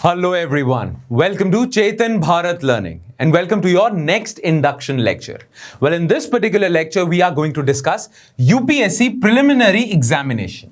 Hello everyone, welcome to Chetan Bharat Learning and welcome to your next induction lecture. Well, in this particular lecture, we are going to discuss UPSC preliminary examination.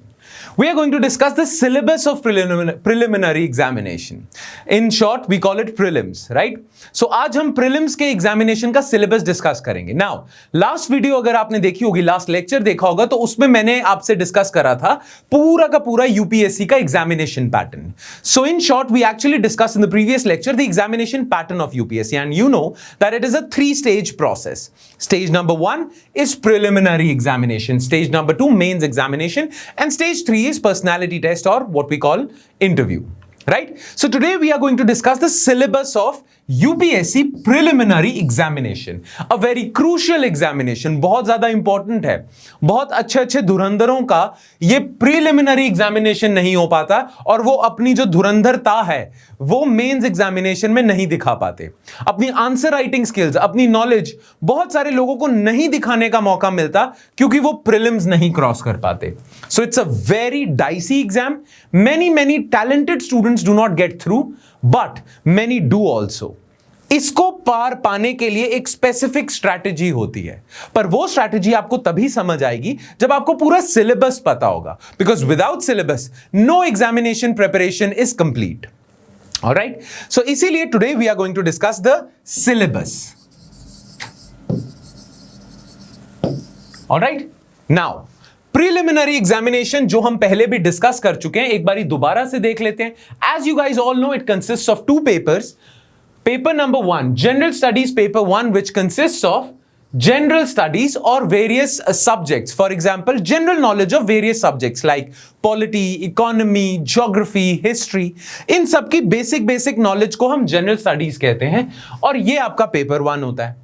We are going to discuss the syllabus of preliminary examination. In short, we call it prelims, right? So आज हम prelims के examination का syllabus discuss करेंगे. Now, last video अगर आपने देखी होगी, last lecture देखा होगा, तो उसमें मैंने आपसे discuss करा था पूरा का पूरा UPSC का examination pattern. So in short, we actually discussed in the previous lecture the examination pattern of UPSC, and you know that it is a three-stage process. Stage number 1 is preliminary examination. Stage number 2, mains examination, and stage 3 is personality test, or what we call interview, right? So today we are going to discuss the syllabus of UPSC preliminary examination, a very crucial examination, बहुत ज़्यादा important है. बहुत अच्छे धुरंधरों का ये preliminary examination नहीं हो पाता और वो अपनी जो धुरंधरता है वो मेंस एग्जामिनेशन में नहीं दिखा पाते. अपनी आंसर राइटिंग स्किल्स, अपनी नॉलेज बहुत सारे लोगों को नहीं दिखाने का मौका मिलता क्योंकि वो प्रीलिम्स नहीं क्रॉस कर पाते. So it's a very dicey exam. many talented students do not get through, but many do also. इसको पार पाने के लिए एक स्पेसिफिक स्ट्रैटेजी होती है, पर वो स्ट्रैटेजी आपको तभी समझ आएगी जब आपको पूरा सिलेबस पता होगा, because without syllabus no examination preparation is complete. Alright, so इसीलिए today we are going to discuss the syllabus. Alright, now preliminary examination जो हम पहले भी डिस्कस कर चुके हैं, एक बारी दोबारा से देख लेते हैं. As you guys all know, it consists of 2 papers. Paper number 1, General Studies Paper 1, which consists of general studies or various subjects. For example, general knowledge of various subjects like polity, economy, geography, history. इन सब की basic knowledge को हम general studies कहते हैं और ये आपका paper 1 होता है.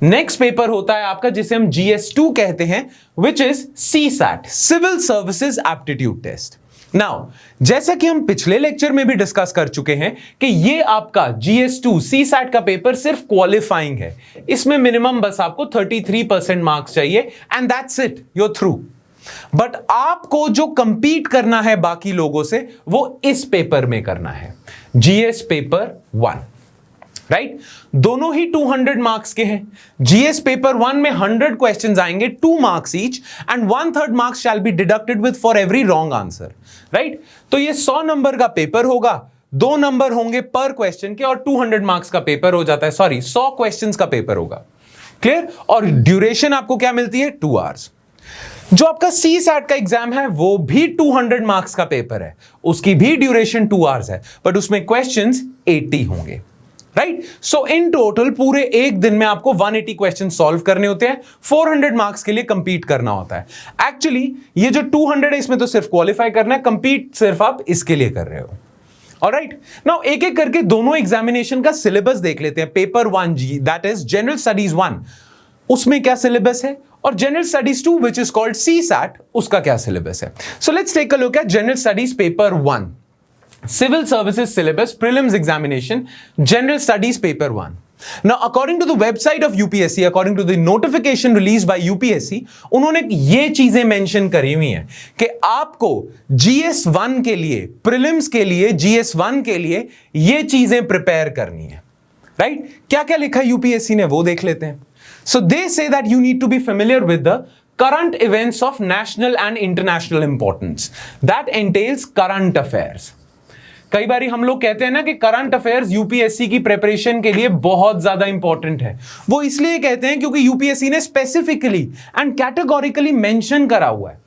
नेक्स्ट पेपर होता है आपका जिसे हम GS2 कहते हैं, which is CSAT, Civil Services Aptitude Test. Now, जैसा कि हम पिछले लेक्चर में भी डिस्कस कर चुके हैं कि ये आपका GS2 CSAT का पेपर सिर्फ क्वालिफाइंग है. इसमें मिनिमम बस आपको 33% मार्क्स चाहिए and that's it, you are through. But आपको जो कंपीट करना है बाकी लोगों से वो इस पेपर में करना है, GS पेपर 1, राइट? दोनों ही 200 मार्क्स के हैं. जीएस पेपर 1 में 100 क्वेश्चंस आएंगे, 2 marks each, and 1/3 marks shall be deducted with for every wrong answer, right? तो ये 100 नंबर का पेपर होगा, 2 नंबर होंगे पर क्वेश्चन के और 200 मार्क्स का पेपर हो जाता है. सॉरी, 100 क्वेश्चंस का पेपर होगा. क्लियर? और ड्यूरेशन आपको क्या मिलती है? 2 आवर्स. जो आपका CSAT का एग्जाम है वो भी 200 मार्क्स का पेपर है, उसकी भी ड्यूरेशन 2 आवर्स है, बट उसमें क्वेश्चंस 80 होंगे, राइट? सो इन टोटल पूरे एक दिन में आपको 180 क्वेश्चन सॉल्व करने होते हैं. 400 मार्क्स के लिए कंपीट करना होता है. एक्चुअली ये जो 200 है इसमें तो सिर्फ क्वालिफाई करना है, कंपीट सिर्फ आप इसके लिए कर रहे हो. ऑलराइट, नाउ एक एक करके दोनों एग्जामिनेशन का सिलेबस देख लेते हैं. पेपर 1 जी, दैट इज जनरल स्टडीज 1, उसमें क्या सिलेबस है, और general studies 2 which is called CSAT, उसका क्या सिलेबस है. So let's take a look at general studies paper 1. Civil Services Syllabus, Prelims Examination, General Studies Paper 1. Now, according to the website of UPSC, according to the notification released by UPSC, उन्होंने ये चीजें mention करी हुई हैं कि आपको GS1 के लिए, Prelims के लिए, GS1 के लिए ये चीजें प्रिपेयर करनी है, राइट? क्या-क्या लिखा है UPSC ने वो देख लेते हैं. So they say that you need to be familiar with the current events of national and international importance. That entails current affairs. कई बार हम लोग कहते हैं ना कि करंट अफेयर्स यूपीएससी की प्रिपरेशन के लिए बहुत ज्यादा इंपॉर्टेंट है. वो इसलिए कहते हैं क्योंकि यूपीएससी ने स्पेसिफिकली एंड कैटेगोरिकली मेंशन करा हुआ है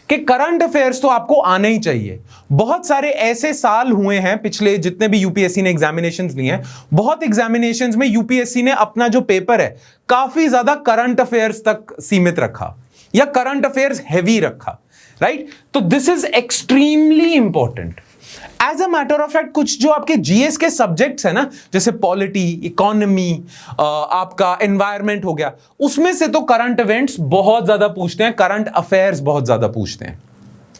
कि करंट अफेयर्स तो आपको आने ही चाहिए. बहुत सारे ऐसे साल हुए हैं पिछले जितने भी यूपीएससी ने एग्जामिनेशंस लिए हैं, बहुत एग्जामिनेशंस में यूपीएससी ने अपना जो पेपर है काफी ज्यादा करंट अफेयर्स तक सीमित रखा या करंट अफेयर्स हैवी रखा, राइट? तो this is extremely important. As a matter of fact कुछ जो आपके जीएस के सब्जेक्ट्स है ना, जैसे पॉलिटी, इकोनॉमी, आपका एनवायरनमेंट हो गया, उसमें से तो करंट इवेंट्स बहुत ज्यादा पूछते हैं, करंट अफेयर्स बहुत ज्यादा पूछते हैं,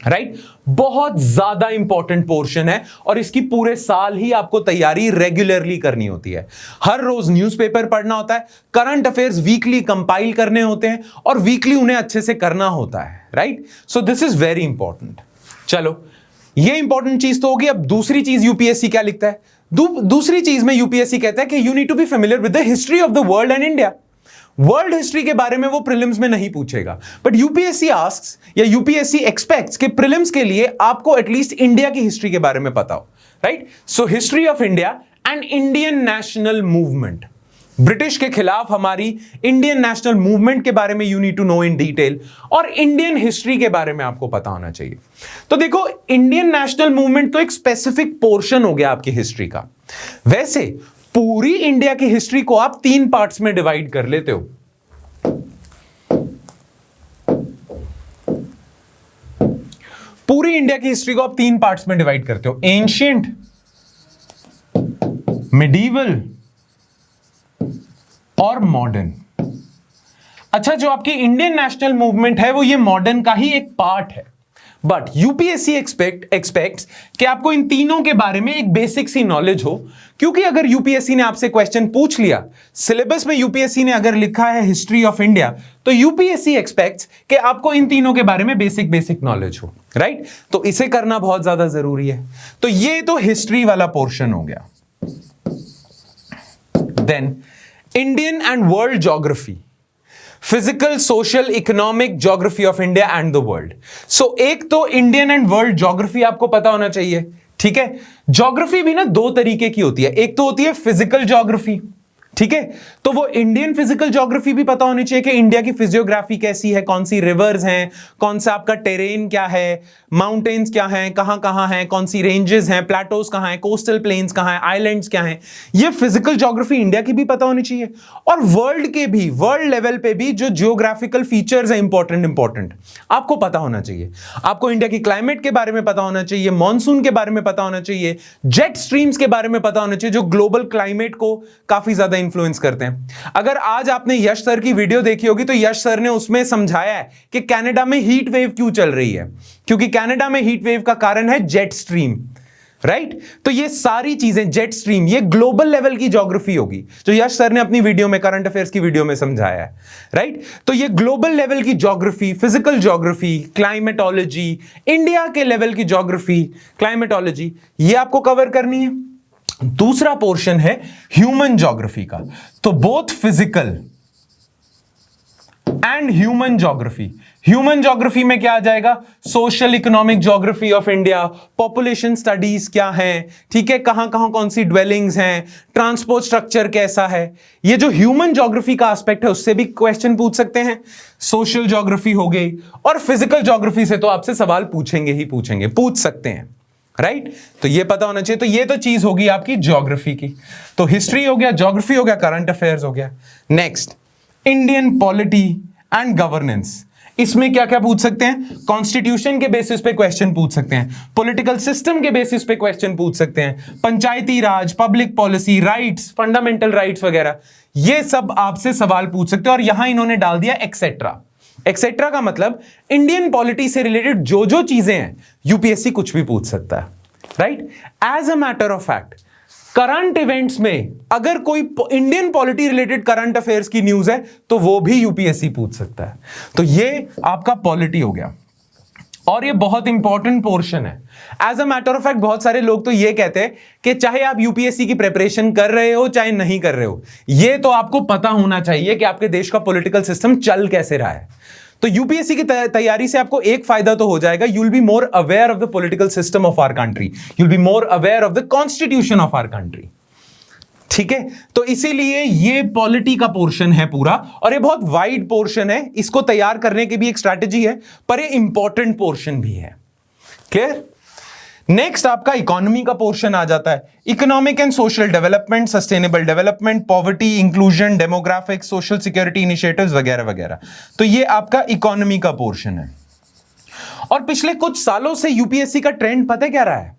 राइट? बहुत ज्यादा इंपॉर्टेंट पोर्शन है और इसकी पूरे साल ही आपको तैयारी रेगुलरली करनी होती है. हर रोज न्यूज़पेपर पढ़ना होता है, करंट अफेयर्स वीकली कंपाइल करने होते हैं और वीकली उन्हें अच्छे से करना होता है, right? So this is very important. चलो, ये इंपॉर्टेंट चीज तो होगी. अब दूसरी चीज यूपीएससी क्या लिखता है, दूसरी चीज में यूपीएससी कहता है कि you need to be familiar with the history of the world and India. World history के बारे में वो प्रीलिम्स में नहीं पूछेगा, बट यूपीएससी आस्क्स या यूपीएससी एक्सपेक्ट्स कि प्रीलिम्स के लिए आपको एटलीस्ट इंडिया की हिस्ट्री के बारे में पता हो, right? So history of India and Indian national movement, British के खिलाफ हमारी इंडियन नेशनल मूवमेंट के बारे में you need to know in detail, और इंडियन हिस्ट्री के बारे में आपको पता होना चाहिए। तो देखो, इंडियन नेशनल मूवमेंट तो एक स्पेसिफिक पोर्शन हो गया आपकी हिस्ट्री का। वैसे पूरी इंडिया की हिस्ट्री को आप 3 पार्ट्स में डिवाइड कर लेते हो। पूरी इंडिया की हिस्ट्री को आप 3 पार्ट्स में डिवाइड करते हो, एंशिएंट, मिडीवल और मॉडर्न। अच्छा, जो आपकी इंडियन नेशनल मूवमेंट है वो ये मॉडर्न का ही एक पार्ट है, बट यूपीएससी एक्सपेक्ट्स कि आपको इन तीनों के बारे में एक बेसिक सी नॉलेज हो, क्योंकि अगर यूपीएससी ने आपसे क्वेश्चन पूछ लिया, सिलेबस में यूपीएससी ने अगर लिखा है हिस्ट्री ऑफ इंडिया, तो यूपीएससी एक्सपेक्ट्स कि आपको इन तीनों के बारे में बेसिक नॉलेज हो, राइट? तो इसे करना बहुत ज्यादा जरूरी है। तो ये तो हिस्ट्री वाला पोर्शन हो गया। Then Indian and world geography, physical, social, economic geography of India and the world. So एक तो इंडियन एंड वर्ल्ड ज्योग्राफी आपको पता होना चाहिए, ठीक है? ज्योग्राफी भी ना 2 तरीके की होती है, एक तो होती है फिजिकल ज्योग्राफी, ठीक है? तो वो इंडियन फिजिकल ज्योग्राफी भी पता होनी चाहिए कि इंडिया की फिजियोग्राफी कैसी है, कौन सी रिवर्स हैं, कौन सा आपका टेरेन क्या है, माउंटेन्स क्या हैं, कहां कहां हैं, कौन सी रेंजेस हैं, प्लेटोज कहां हैं, कोस्टल प्लेन्स कहां हैं, आइलैंड्स क्या हैं। ये फिजिकल ज्योग्राफी इंडिया की भी पता होनी चाहिए, और वर्ल्ड के भी, वर्ल्ड लेवल पे भी जो जियोग्राफिकल फीचर्स हैं इंपॉर्टेंट आपको पता होना चाहिए। आपको इंडिया की क्लाइमेट के बारे में पता होना चाहिए, मॉनसून के बारे में पता होना चाहिए, जेट स्ट्रीम्स के बारे में पता होना चाहिए, जो ग्लोबल क्लाइमेट को काफी ज्यादा इंफ्लुएंस करते हैं। अगर आज आपने यश सर की वीडियो देखी होगी तो यश सर ने उसमें समझाया है कि कनाडा में हीट वेव क्यों चल रही है, क्योंकि कनाडा में हीट वेव का कारण है जेट स्ट्रीम, राइट? तो ये सारी चीजें, जेट स्ट्रीम, ये ग्लोबल लेवल की ज्योग्राफी होगी जो यश सर ने अपनी वीडियो में, करंट अफेयर्स की वीडियो में समझाया है, राइट? तो ये ग्लोबल लेवल की geography, physical geography, climatology, India के लेवल की ज्योग्राफी, क्लाइमेटोलॉजी, ये आपको कवर करनी है। दूसरा पोर्शन है ह्यूमन ज्योग्राफी का, तो both physical and human geography. Human geography में क्या आ जाएगा? Social economic geography of India, population studies क्या है, ठीक है, कहां कहां कौन सी ड्वेलिंग्स हैं, ट्रांसपोर्ट स्ट्रक्चर कैसा है। ये जो ह्यूमन ज्योग्राफी का एस्पेक्ट है उससे भी क्वेश्चन पूछ सकते हैं। सोशल ज्योग्राफी हो गई, और फिजिकल ज्योग्राफी से तो आपसे सवाल पूछेंगे, पूछ सकते हैं, राइट? तो ये पता होना चाहिए। तो ये तो चीज होगी आपकी ज्योग्राफी की। तो हिस्ट्री हो गया, ज्योग्राफी हो गया, करंट अफेयर्स हो गया। Next, Indian polity and governance. इसमें क्या क्या पूछ सकते हैं? कॉन्स्टिट्यूशन के बेसिस पे क्वेश्चन पूछ सकते हैं, पॉलिटिकल सिस्टम के बेसिस पे क्वेश्चन पूछ सकते हैं, Panchayati Raj, public policy, rights, fundamental rights वगैरह, ये सब आपसे सवाल पूछ सकते हैं। और यहां इन्होंने डाल दिया एक्सेट्रा। एक्सेट्रा का मतलब इंडियन पॉलिटी से रिलेटेड जो जो चीजें हैं यूपीएससी कुछ भी पूछ सकता है, right? As a matter of fact, current events में अगर कोई Indian polity related current affairs की न्यूज है तो वो भी यूपीएससी पूछ सकता है। तो ये आपका पॉलिटी हो गया, और ये बहुत इंपॉर्टेंट पोर्शन है। As a matter of fact बहुत सारे लोग तो ये कहते हैं कि चाहे आप यूपीएससी की प्रिपरेशन कर रहे हो चाहे नहीं कर रहे हो, ये तो आपको पता होना चाहिए कि आपके देश का पॉलिटिकल सिस्टम चल कैसे रहा है। तो यूपीएससी की तैयारी से आपको एक फायदा तो हो जाएगा, you will be more aware of the political system of our country, you will be more aware of the constitution of our country, ठीक है? तो इसीलिए ये पॉलिटी का पोर्शन है पूरा, और ये बहुत वाइड पोर्शन है, इसको तैयार करने की भी एक स्ट्रैटेजी है, पर ये इंपॉर्टेंट पोर्शन भी है। क्लियर? नेक्स्ट आपका इकोनॉमी का पोर्शन आ जाता है, economic and social development, sustainable development, poverty, inclusion, demographics, social security initiatives वगैरह वगैरह। तो ये आपका इकोनॉमी का पोर्शन है। और पिछले कुछ सालों से यूपीएससी का ट्रेंड पता है क्या रहा है?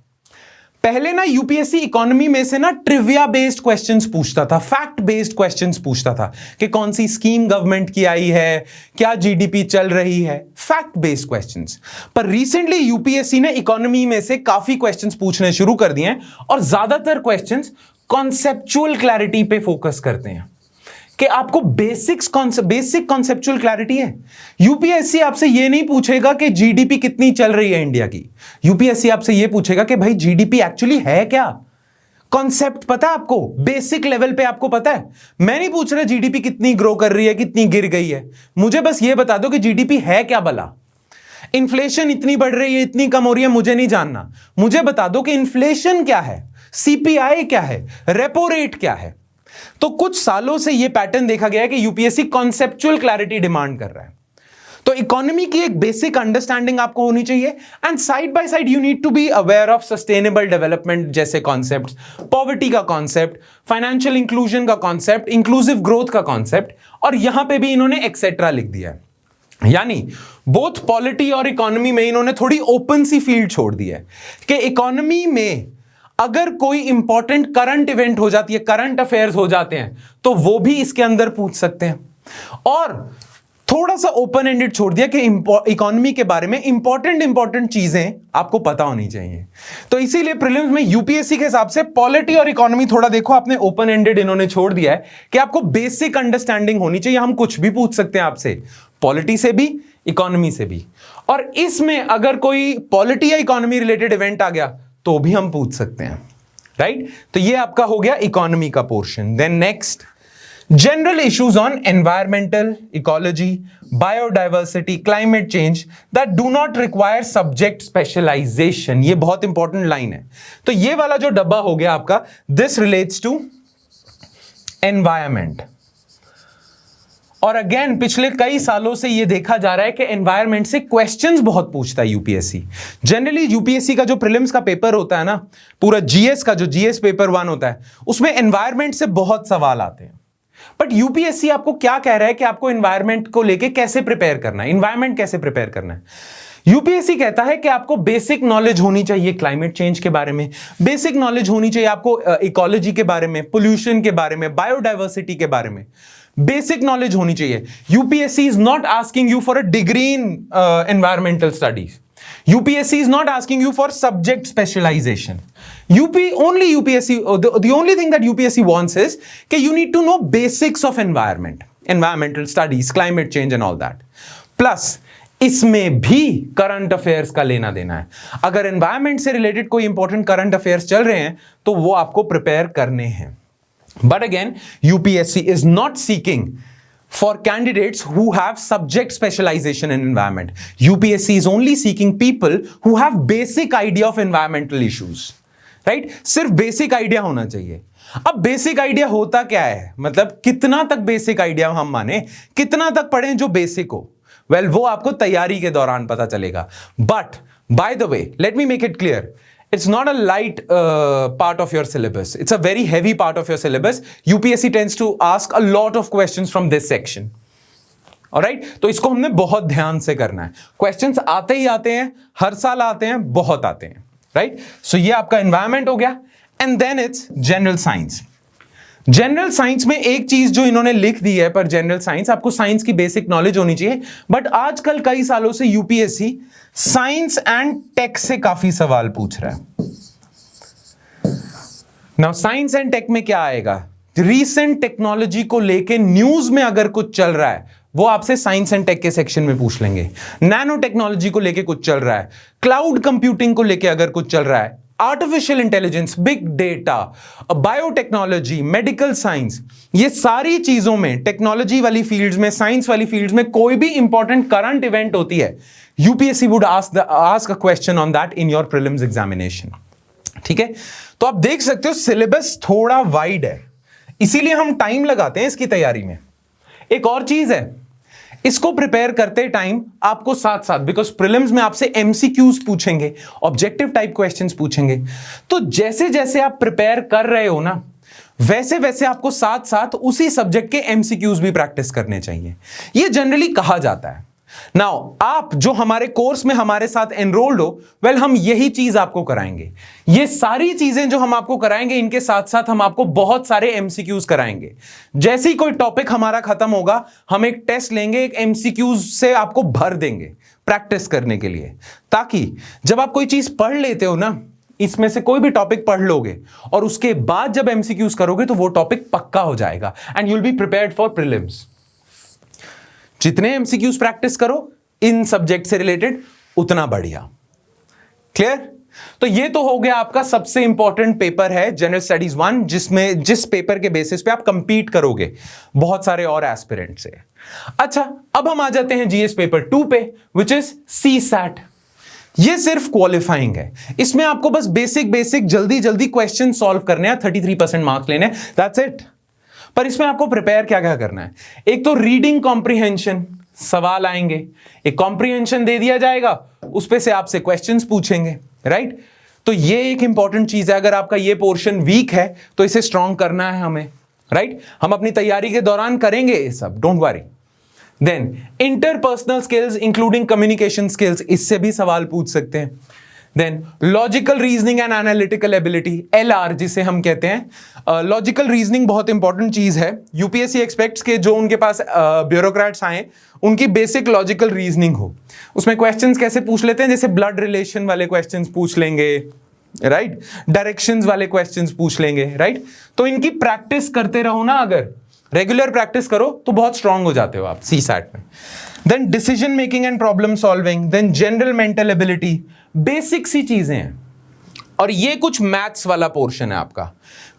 पहले ना यूपीएससी इकोनॉमी में से ना ट्रिविया बेस्ड क्वेश्चंस पूछता था, फैक्ट बेस्ड क्वेश्चंस पूछता था कि कौन सी स्कीम गवर्नमेंट की आई है, क्या जीडीपी चल रही है, फैक्ट बेस्ड क्वेश्चंस। पर रिसेंटली यूपीएससी ने इकोनॉमी में से काफी क्वेश्चंस पूछने शुरू कर दिए हैं, और ज्यादातर क्वेश्चंस कॉन्सेप्चुअल क्लैरिटी पे फोकस करते हैं कि आपको बेसिक कॉन्सेप्चुअल क्लैरिटी है। यूपीएससी आपसे ये नहीं पूछेगा कि जीडीपी कितनी चल रही है इंडिया की, यूपीएससी आपसे ये पूछेगा कि भाई जीडीपी एक्चुअली है क्या, कॉन्सेप्ट पता है आपको, बेसिक लेवल पे आपको पता है। मैं नहीं पूछ रहा जीडीपी कितनी ग्रो कर रही है, कितनी गिर गई है, मुझे बस ये बता दो कि जीडीपी है क्या भला। इन्फ्लेशन इतनी बढ़ रही है, इतनी कम हो रही है, मुझे नहीं जानना, मुझे बता दो कि इन्फ्लेशन क्या है, सीपीआई क्या है, रेपो रेट क्या है। तो कुछ सालों से यह पैटर्न देखा गया है कि यूपीएससी कॉन्सेप्चुअल क्लैरिटी डिमांड कर रहा है। तो इकोनॉमी की एक बेसिक अंडरस्टैंडिंग आपको होनी चाहिए, and side by side you need to be aware of sustainable development जैसे कॉन्सेप्ट्स, पॉवर्टी का कॉन्सेप्ट, फाइनेंशियल इंक्लूजन का कॉन्सेप्ट, इंक्लूसिव ग्रोथ का कॉन्सेप्ट, और यहां पे भी इन्होंने एक्सेट्रा लिख दिया है। यानी बोथ पॉलिटी और इकोनॉमी में इन्होंने थोड़ी ओपन सी फील्ड छोड़ दी है कि इकोनॉमी में अगर कोई इंपॉर्टेंट करंट इवेंट हो जाती है, करंट अफेयर्स हो जाते हैं, तो वो भी इसके अंदर पूछ सकते हैं। और थोड़ा सा ओपन एंडेड छोड़ दिया कि इकोनॉमी के बारे में इंपॉर्टेंट चीजें आपको पता होनी चाहिए। तो इसीलिए प्रीलिम्स में यूपीएससी के हिसाब से पॉलिटी और इकोनॉमी थोड़ा देखो आपने ओपन एंडेड इन्होंने छोड़ दिया है कि आपको बेसिक अंडरस्टैंडिंग होनी चाहिए। हम कुछ भी पूछ सकते हैं आपसे, पॉलिटी से भी, इकोनॉमी से भी, और इसमें अगर कोई पॉलिटी या इकोनॉमी रिलेटेड इवेंट आ गया तो भी हम पूछ सकते हैं, राइट। तो ये आपका हो गया इकोनॉमी का portion. Then next, general issues on environmental, ecology, biodiversity, climate change that do not require subject specialization। ये बहुत इंपॉर्टेंट लाइन है। तो ये वाला जो डब्बा हो गया आपका, this relates to environment। और अगेन पिछले कई सालों से ये देखा जा रहा है कि एनवायरमेंट से क्वेश्चंस बहुत पूछता है यूपीएससी। जनरली यूपीएससी का जो प्रीलिम्स का पेपर होता है ना, पूरा जीएस का जो जीएस पेपर 1 होता है, उसमें एनवायरमेंट से बहुत सवाल आते हैं। बट यूपीएससी आपको क्या कह रहा है कि आपको एनवायरमेंट को लेके कैसे प्रिपेयर करना है, एनवायरमेंट कैसे प्रिपेयर करना है। यूपीएससी कहता है कि आपको बेसिक नॉलेज होनी चाहिए क्लाइमेट चेंज के बारे में, बेसिक नॉलेज होनी चाहिए आपको इकोलॉजी के बारे में, पोल्यूशन के बारे में, बायोडाइवर्सिटी के बारे में, बेसिक नॉलेज होनी चाहिए। UPSC is not asking you for a degree in environmental studies, UPSC is not asking you for subject specialization. The only thing that UPSC wants is that you need to know basics of environment, environmental studies, climate change and all that. Plus, इसमें भी current affairs का लेना देना है। अगर environment से related कोई important current affairs चल रहे हैं तो वो आपको प्रिपेयर करने हैं। But again UPSC is not seeking for candidates who have subject specialization in environment. UPSC is only seeking people who have basic idea of environmental issues, right? सिर्फ basic idea होना चाहिए। अब बेसिक आइडिया होता क्या है, मतलब कितना तक बेसिक आइडिया हम माने, कितना तक पढ़ें जो बेसिक हो, वेल वो आपको तैयारी के दौरान पता चलेगा। But by the way, let me make it clear, it's not a light part of your syllabus, it's a very heavy part of your syllabus. UPSC tends to ask a lot of questions from this section, alright? तो इसको हमने बहुत ध्यान से करना है। Questions आते ही आते हैं, हर साल आते हैं, बहुत आते हैं, राइट? सो ये आपका एनवायरमेंट हो गया, and then it's general science. General science में एक चीज जो इन्होंने लिख दी है, पर जनरल साइंस आपको साइंस की बेसिक नॉलेज होनी चाहिए। बट आजकल कई सालों से यूपीएससी साइंस एंड टेक से काफी सवाल पूछ रहा है। नाउ साइंस एंड टेक में क्या आएगा, रीसेंट टेक्नोलॉजी को लेके न्यूज में अगर कुछ चल रहा है वो आपसे साइंस एंड टेक के सेक्शन में पूछ लेंगे। नैनो टेक्नोलॉजी को लेके कुछ चल रहा है, क्लाउड कंप्यूटिंग को लेके अगर कुछ चल रहा है, artificial intelligence, big data, biotechnology, medical science, ये सारी चीजों में, टेक्नोलॉजी वाली फील्ड्स में, साइंस वाली फील्ड्स में कोई भी इंपॉर्टेंट करंट इवेंट होती है, UPSC would ask a question on that in your prelims examination. ठीक है, तो आप देख सकते हो सिलेबस थोड़ा वाइड है, इसीलिए हम टाइम लगाते हैं इसकी तैयारी में। एक और चीज है, इसको प्रिपेयर करते टाइम आपको साथ साथ, बिकॉज प्रीलिम्स में आपसे एमसीक्यूज पूछेंगे, ऑब्जेक्टिव टाइप क्वेश्चंस पूछेंगे, तो जैसे जैसे आप प्रिपेयर कर रहे हो ना, वैसे वैसे आपको साथ साथ उसी सब्जेक्ट के एमसीक्यूज भी प्रैक्टिस करने चाहिए। ये जनरली कहा जाता है। नाउ आप जो हमारे कोर्स में हमारे साथ एनरोल्ड हो, वेल हम यही चीज आपको कराएंगे। ये सारी चीजें जो हम आपको कराएंगे, इनके साथ साथ हम आपको बहुत सारे एमसीक्यूज कराएंगे। जैसे ही कोई टॉपिक हमारा खत्म होगा, हम एक टेस्ट लेंगे, एक एमसीक्यूज से आपको भर देंगे प्रैक्टिस करने के लिए, ताकि जब आप कोई चीज पढ़ लेते हो ना, इसमें से कोई भी टॉपिक पढ़ लोगे और उसके बाद जब एमसीक्यूज करोगे तो वो टॉपिक पक्का हो जाएगा and you will be prepared for prelims. जितने एमसीक्यूज प्रैक्टिस करो इन सब्जेक्ट से रिलेटेड, उतना बढ़िया। क्लियर? तो ये तो हो गया आपका सबसे इंपॉर्टेंट पेपर है जनरल स्टडीज 1, जिस पेपर के बेसिस पे आप कंपीट करोगे बहुत सारे और एस्पिरेंट से। अच्छा, अब हम आ जाते हैं जीएस पेपर 2 पे, विच इज सीसैट। ये सिर्फ क्वालिफाइंग है, इसमें आपको बस बेसिक जल्दी जल्दी क्वेश्चन सॉल्व करने हैं, 33% मार्क्स लेने हैं, दैट्स इट। पर इसमें आपको प्रिपेयर क्या क्या करना है? एक तो रीडिंग कॉम्प्रिहेंशन, सवाल आएंगे, एक कॉम्प्रिहेंशन दे दिया जाएगा, उस पे से आपसे क्वेश्चंस पूछेंगे, राइट? तो ये एक इंपॉर्टेंट चीज है। अगर आपका ये पोर्शन वीक है तो इसे स्ट्रॉन्ग करना है हमें, राइट? हम अपनी तैयारी के दौरान करेंगे ये सब, don't worry. Then interpersonal skills including communication skills, इससे भी सवाल पूछ सकते हैं। Then logical reasoning and analytical ability, LR जिसे हम कहते हैं। लॉजिकल रीजनिंग बहुत इंपॉर्टेंट चीज है। यूपीएससी एक्सपेक्ट्स के जो उनके पास ब्यूरोक्रेट्स आए उनकी बेसिक लॉजिकल रीजनिंग हो। उसमें क्वेश्चंस कैसे पूछ लेते हैं, जैसे ब्लड रिलेशन वाले क्वेश्चंस पूछ लेंगे, राइट? डायरेक्शंस वाले क्वेश्चंस पूछ लेंगे, राइट? तो इनकी प्रैक्टिस करते रहो ना, अगर रेगुलर प्रैक्टिस करो तो बहुत स्ट्रांग हो जाते हो आप सीसैट में। Then decision making and problem solving, then general mental ability, basic सी चीजें हैं। और ये कुछ मैथ्स वाला पोर्शन है आपका,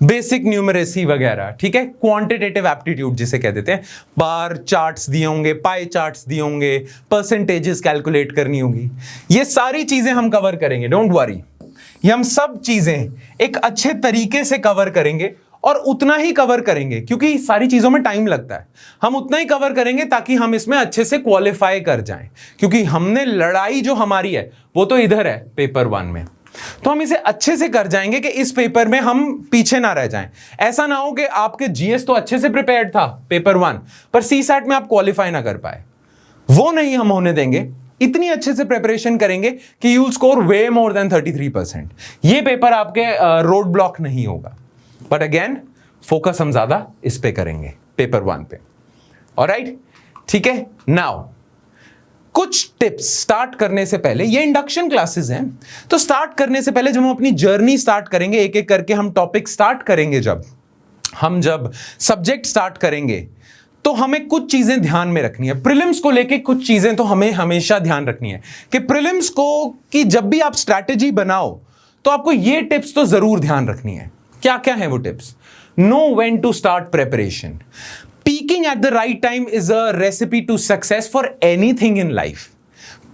बेसिक न्यूमरेसी वगैरह, ठीक है? क्वांटिटेटिव एप्टीट्यूड जिसे कह देते हैं, बार चार्ट्स दिए होंगे, पाई चार्ट्स दिए होंगे, परसेंटेजेस कैलकुलेट करनी होगी, ये सारी चीजें हम कवर करेंगे, डोंट वरी। ये हम सब चीजें एक अच्छे तरीके से कवर करेंगे, और उतना ही कवर करेंगे क्योंकि सारी चीजों में टाइम लगता है। हम उतना ही कवर करेंगे ताकि हम इसमें अच्छे से क्वालिफाई कर जाएं, क्योंकि हमने लड़ाई जो हमारी है वो तो इधर है पेपर 1 में, तो हम इसे अच्छे से कर जाएंगे कि इस पेपर में हम पीछे ना रह जाएं। ऐसा ना हो कि आपके जीएस तो अच्छे से प्रिपेयर्ड था पेपर 1, पर सीसैट में आप क्वालिफाई ना कर पाए, वो नहीं हम होने देंगे। इतनी अच्छे से प्रिपरेशन करेंगे कि you will score way more than 33%। ये पेपर आपके रोड ब्लॉक नहीं होगा, बट अगेन फोकस हम ज्यादा इस पे करेंगे पेपर 1 पे, ऑलराइट? ठीक है। नाउ कुछ टिप्स स्टार्ट करने से पहले, ये इंडक्शन क्लासेस हैं, तो स्टार्ट करने से पहले जब हम अपनी जर्नी स्टार्ट करेंगे, एक एक करके हम टॉपिक स्टार्ट करेंगे, जब सब्जेक्ट स्टार्ट करेंगे, तो हमें कुछ चीजें ध्यान में रखनी है। प्रीलिम्स को लेके कुछ चीजें तो हमें हमेशा ध्यान रखनी है कि प्रीलिम्स को कि जब भी आप स्ट्रैटेजी बनाओ तो आपको ये टिप्स तो जरूर ध्यान रखनी है। क्या क्या है वो tips? Know when to start preparation. Peaking at the right time is a recipe to success for anything in life.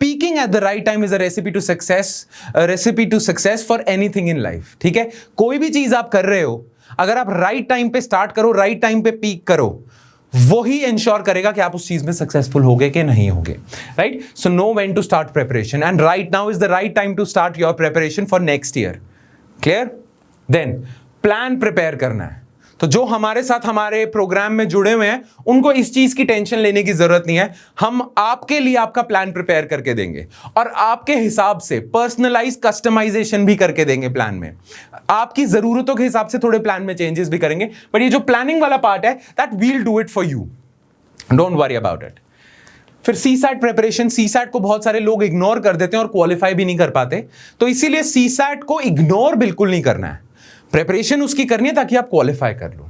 Peaking at the right time is a recipe to success for anything in life. ठीक है? कोई भी चीज आप कर रहे हो, अगर आप राइट टाइम पे स्टार्ट करो, राइट टाइम पे पीक करो, वो ही इंश्योर करेगा कि आप उस चीज में सक्सेसफुल होगे कि नहीं होगे, right? So know when to start preparation, and right now is the right time to start your preparation for next year. Clear? Then plan prepare करना है। तो जो हमारे साथ हमारे प्रोग्राम में जुड़े हुए हैं उनको इस चीज की टेंशन लेने की जरूरत नहीं है। हम आपके लिए आपका प्लान प्रिपेयर करके देंगे और आपके हिसाब से पर्सनलाइज कस्टमाइजेशन भी करके देंगे प्लान में। आपकी जरूरतों के हिसाब से थोड़े प्लान में चेंजेस भी करेंगे, बट ये जो प्लानिंग वाला पार्ट है, that we'll do it for you, don't worry about it. फिर सीसैट प्रिपरेशन, सीसैट को बहुत सारे लोग इग्नोर कर देते हैं और क्वालिफाई भी नहीं कर पाते, तो इसीलिए सीसैट को इग्नोर बिल्कुल नहीं करना है। प्रिपरेशन उसकी करनी है ताकि आप क्वालिफाई कर लो।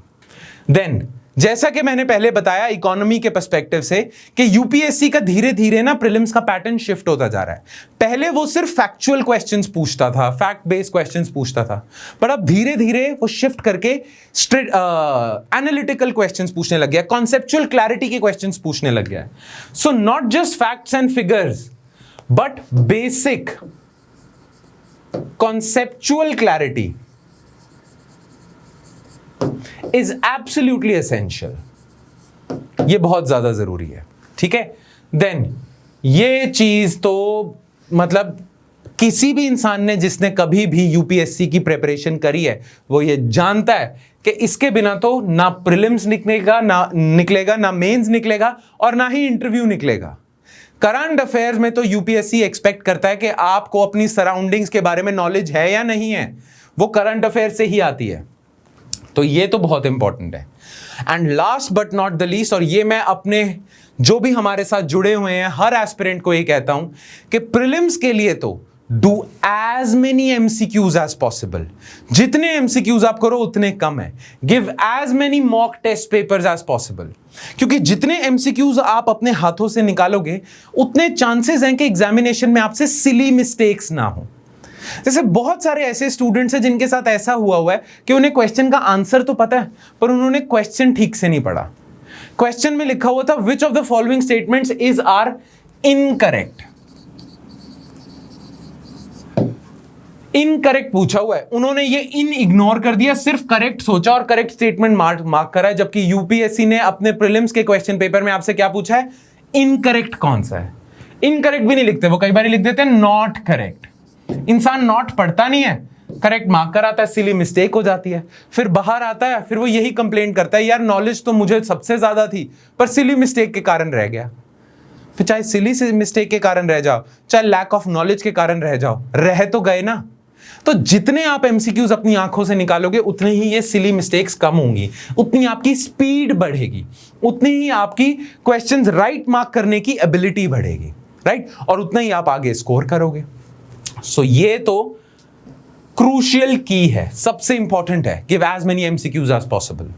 देन जैसा कि मैंने पहले बताया इकोनॉमी के पर्सपेक्टिव से कि यूपीएससी का धीरे धीरे ना प्रीलिम्स का पैटर्न शिफ्ट होता जा रहा है। पहले वो सिर्फ फैक्चुअल क्वेश्चंस पूछता था, फैक्ट बेस्ड क्वेश्चंस पूछता था, पर अब धीरे धीरे वो शिफ्ट करके स्ट्रेट एनालिटिकल क्वेश्चंस पूछने लग गया, कॉन्सेप्चुअल क्लैरिटी के क्वेश्चंस पूछने लग गया है। So not just facts and figures, but basic conceptual clarity is absolutely essential. ये बहुत ज्यादा जरूरी है, ठीक है? देन ये चीज तो मतलब किसी भी इंसान ने जिसने कभी भी यूपीएससी की प्रिपरेशन करी है वो ये जानता है कि इसके बिना तो ना प्रीलिम्स निकलेगा, ना मेंस निकलेगा और ना ही इंटरव्यू निकलेगा। करंट अफेयर्स में तो यूपीएससी एक्सपेक्ट करता है कि आपको अपनी सराउंडिंग्स के बारे में नॉलेज है या नहीं है, वो करंट अफेयर से ही आती है। तो ये तो बहुत इंपॉर्टेंट है। And last but not the least, और ये मैं अपने जो भी हमारे साथ जुड़े हुए हैं हर एस्पिरेंट को ये कहता हूं कि प्रीलिम्स के लिए तो do as many MCQs as possible. जितने एमसीक्यूज आप करो उतने कम है। Give as many mock test papers as possible, क्योंकि जितने एमसीक्यूज आप अपने हाथों से निकालोगे उतने चांसेस हैं कि एग्जामिनेशन में आपसे सिली मिस्टेक्स ना हो। जैसे बहुत सारे ऐसे स्टूडेंट्स हैं जिनके साथ ऐसा हुआ है कि उन्हें क्वेश्चन का आंसर तो पता है पर उन्होंने क्वेश्चन ठीक से नहीं पढ़ा। क्वेश्चन में लिखा हुआ था which of the following statements is are incorrect, incorrect पूछा हुआ है, उन्होंने ये इन इग्नोर कर दिया, सिर्फ करेक्ट सोचा और करेक्ट स्टेटमेंट मार्क करा है। जबकि यूपीएससी ने अपने प्रीलिम्स के क्वेश्चन पेपर में आपसे क्या पूछा है, इनकरेक्ट कौन सा है। इनकरेक्ट भी नहीं लिखते वो, कई बार लिख देते हैं नॉट करेक्ट। इंसान नॉट पढ़ता नहीं है, करेक्ट मार्क कराता है, सिली मिस्टेक हो जाती है, फिर बाहर आता है, फिर वो यही कंप्लेंट करता है यार नॉलेज तो मुझे सबसे ज्यादा थी पर सिली मिस्टेक के कारण रह गया। फिर चाहे सिली मिस्टेक के कारण रह जाओ, चाहे लैक ऑफ नॉलेज के कारण रह जाओ, रह तो गए ना। तो जितने आप एमसीक्यूज अपनी आंखों से निकालोगे उतने ही ये सिली मिस्टेक्स कम होंगी, उतनी आपकी स्पीड बढ़ेगी, उतनी ही आपकी क्वेश्चंस राइट मार्क करने की एबिलिटी बढ़ेगी, राइट, और उतना ही आप आगे स्कोर करोगे। सो ये तो क्रूशियल की है, सबसे इंपॉर्टेंट है, give as many MCQs as possible.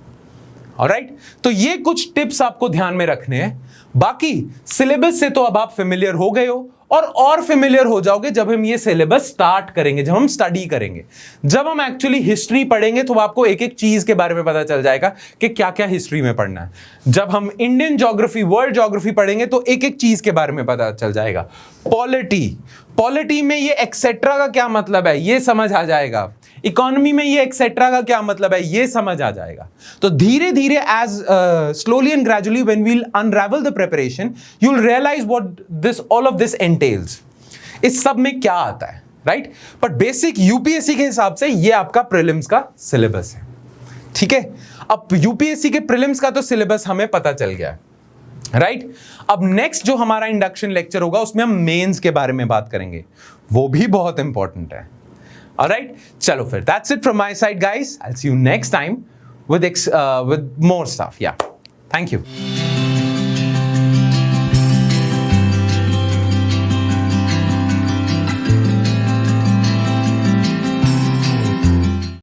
Alright, तो ये कुछ टिप्स आपको ध्यान में रखने हैं। बाकी सिलेबस से तो अब आप फेमिलियर हो गए हो और फेमिलियर हो जाओगे जब हम ये सिलेबस स्टार्ट करेंगे, जब हम स्टडी करेंगे, जब हम एक्चुअली हिस्ट्री पढ़ेंगे तो आपको एक एक चीज के बारे में पता चल जाएगा कि क्या क्या हिस्ट्री में पढ़ना है। जब हम इंडियन ज्योग्राफी, वर्ल्ड ज्योग्राफी पढ़ेंगे तो एक एक चीज के बारे में पता चल जाएगा। पॉलिटी में ये एक्सेट्रा का क्या मतलब है ये समझ आ जाएगा। इकोनॉमी में ये एक्सेट्रा का क्या मतलब है ये समझ आ जाएगा। तो धीरे धीरे as slowly and gradually when we will unravel the preparation you will realise what this all of this entails, इस सब में क्या आता है, राइट। बट बेसिक यूपीएससी के हिसाब से ये आपका प्रीलिम्स का सिलेबस है, ठीक है। अब यूपीएससी के प्रीलिम्स का तो सिलेबस हमें पता चल गया, राइट। अब नेक्स्ट जो हमारा इंडक्शन लेक्चर होगा उसमें हम मेंस के बारे में बात करेंगे, वो भी बहुत इंपॉर्टेंट है। Alright, chalo फिर that's it from my side guys. I'll see you next time with more stuff. Yeah, thank you.